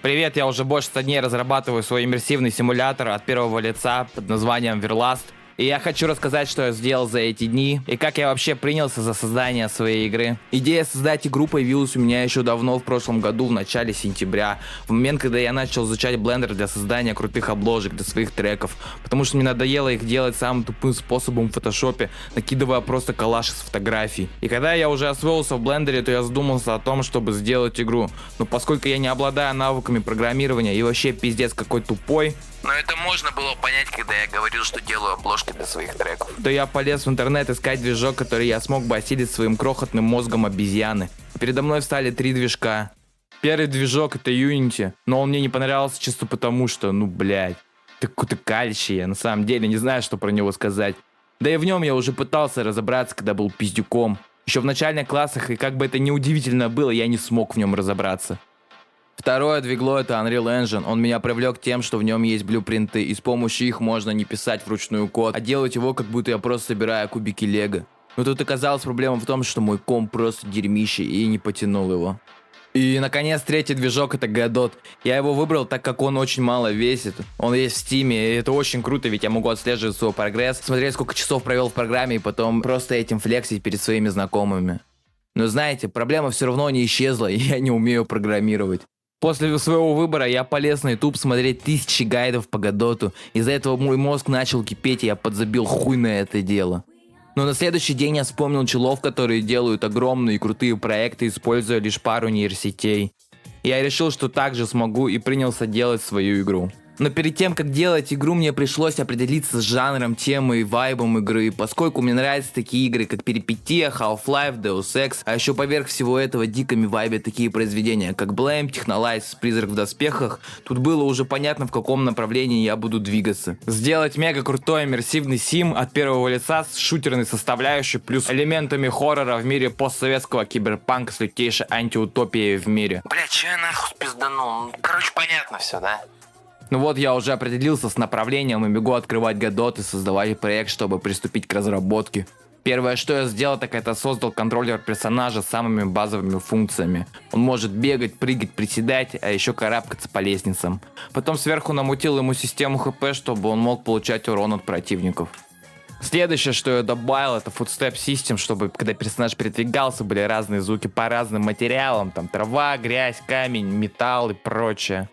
Привет, я уже больше 100 дней разрабатываю свой иммерсивный симулятор от первого лица под названием Verlast. И я хочу рассказать, что я сделал за эти дни, и как я вообще принялся за создание своей игры. Идея создать игру появилась у меня еще давно, в прошлом году, в начале сентября. В момент, когда я начал изучать Blender для создания крутых обложек для своих треков. Потому что мне надоело их делать самым тупым способом в фотошопе, накидывая просто коллаж из фотографий. И когда я уже освоился в Blender, то я задумался о том, чтобы сделать игру. Но поскольку я не обладаю навыками программирования и вообще пиздец какой тупой, но это можно было понять, когда я говорил, что делаю обложки для своих треков, то я полез в интернет искать движок, который я смог бы осилить своим крохотным мозгом обезьяны. Передо мной встали 3 движка. Первый движок — это Unity, но он мне не понравился чисто потому, что, какой-то кальщий, я на самом деле не знаю, что про него сказать. Да и в нем я уже пытался разобраться, когда был пиздюком. Еще в начальных классах, и как бы это ни удивительно было, я не смог в нем разобраться. Второе двигло — это Unreal Engine. Он меня привлек тем, что в нем есть блюпринты, и с помощью их можно не писать вручную код, а делать его, как будто я просто собираю кубики лего. Но тут оказалась проблема в том, что мой комп просто дерьмище, и не потянул его. И, наконец, третий движок — это Godot. Я его выбрал, так как он очень мало весит. Он есть в Steam, и это очень круто, ведь я могу отслеживать свой прогресс, смотреть, сколько часов провел в программе, и потом просто этим флексить перед своими знакомыми. Но знаете, проблема все равно не исчезла, и я не умею программировать. После своего выбора я полез на YouTube смотреть тысячи гайдов по Godot. Из-за этого мой мозг начал кипеть, и я подзабил хуй на это дело. Но на следующий день я вспомнил челов, которые делают огромные и крутые проекты, используя лишь пару нейросетей. Я решил, что также смогу, и принялся делать свою игру. Но перед тем, как делать игру, мне пришлось определиться с жанром, темой и вайбом игры, поскольку мне нравятся такие игры, как Перипетия, Half-Life, Deus Ex, а еще поверх всего этого дикими вайбе такие произведения, как Blame, Technolize, Призрак в доспехах. Тут было уже понятно, в каком направлении я буду двигаться. Сделать мега крутой иммерсивный сим от первого лица с шутерной составляющей, плюс элементами хоррора в мире постсоветского киберпанка с лютейшей антиутопией в мире. Бля, че я нахуй пизданул? Короче, понятно все, да? Ну вот я уже определился с направлением и бегу открывать Godot и создавать проект, чтобы приступить к разработке. Первое, что я сделал, так это создал контроллер персонажа с самыми базовыми функциями. Он может бегать, прыгать, приседать, а еще карабкаться по лестницам. Потом сверху намутил ему систему ХП, чтобы он мог получать урон от противников. Следующее, что я добавил, это Footstep System, чтобы когда персонаж передвигался, были разные звуки по разным материалам, там трава, грязь, камень, металл и прочее.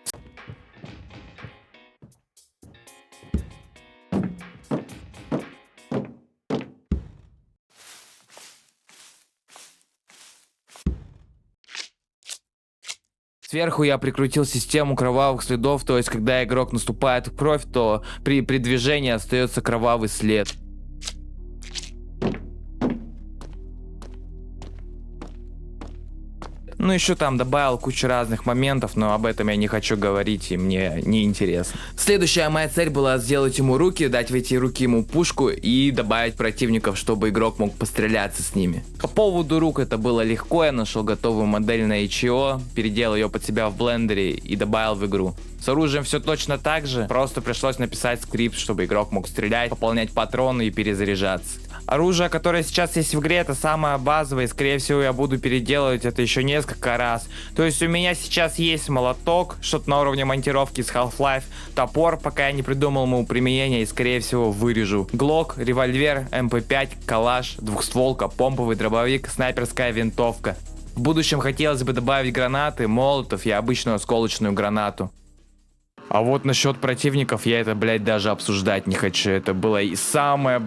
Сверху я прикрутил систему кровавых следов, то есть когда игрок наступает в кровь, то при движении остается кровавый след. Ну еще там добавил кучу разных моментов, но об этом я не хочу говорить, и мне не интересно. Следующая моя цель была сделать ему руки, дать в эти руки ему пушку и добавить противников, чтобы игрок мог постреляться с ними. По поводу рук это было легко, я нашел готовую модель на itch.io, переделал ее под себя в блендере и добавил в игру. С оружием все точно так же, просто пришлось написать скрипт, чтобы игрок мог стрелять, пополнять патроны и перезаряжаться. Оружие, которое сейчас есть в игре, это самое базовое, и скорее всего я буду переделывать это еще несколько раз. То есть у меня сейчас есть молоток, что-то на уровне монтировки с Half-Life, топор, пока я не придумал ему применения, и скорее всего вырежу. Глок, револьвер, МП5, калаш, двухстволка, помповый дробовик, снайперская винтовка. В будущем хотелось бы добавить гранаты, молотов и обычную осколочную гранату. А вот насчет противников я это, даже обсуждать не хочу. Это была и самая,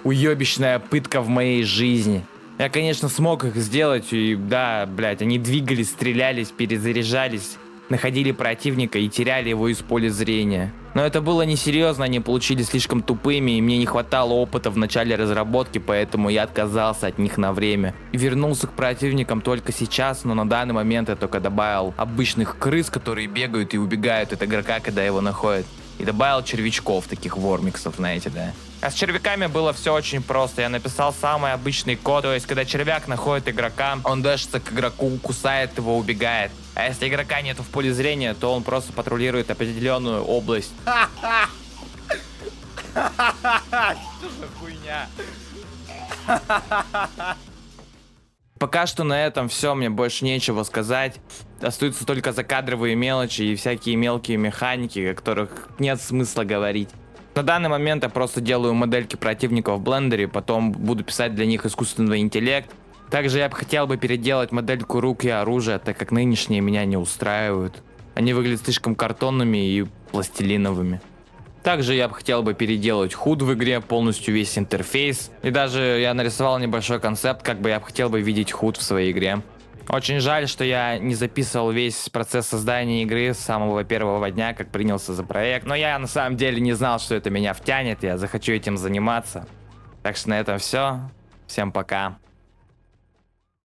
уебищная пытка в моей жизни. Я, конечно, смог их сделать, и да, они двигались, стрелялись, перезаряжались, находили противника и теряли его из поля зрения. Но это было несерьезно, они получились слишком тупыми, и мне не хватало опыта в начале разработки, поэтому я отказался от них на время. И вернулся к противникам только сейчас, но на данный момент я только добавил обычных крыс, которые бегают и убегают от игрока, когда его находят. И добавил червячков, таких вормиксов, знаете, да. А с червяками было все очень просто. Я написал самый обычный код, то есть когда червяк находит игрока, он дэшится к игроку, кусает его, убегает. А если игрока нету в поле зрения, то он просто патрулирует определенную область. Что за хуйня? Пока что на этом все, мне больше нечего сказать. Остаются только закадровые мелочи и всякие мелкие механики, о которых нет смысла говорить. На данный момент я просто делаю модельки противников в блендере, потом буду писать для них искусственный интеллект. Также я бы хотел переделать модельку рук и оружия, так как нынешние меня не устраивают. Они выглядят слишком картонными и пластилиновыми. Также я бы хотел переделать HUD в игре, полностью весь интерфейс. И даже я нарисовал небольшой концепт, как бы я бы хотел видеть HUD в своей игре. Очень жаль, что я не записывал весь процесс создания игры с самого первого дня, как принялся за проект. Но я на самом деле не знал, что это меня втянет, я захочу этим заниматься. Так что на этом все. Всем пока.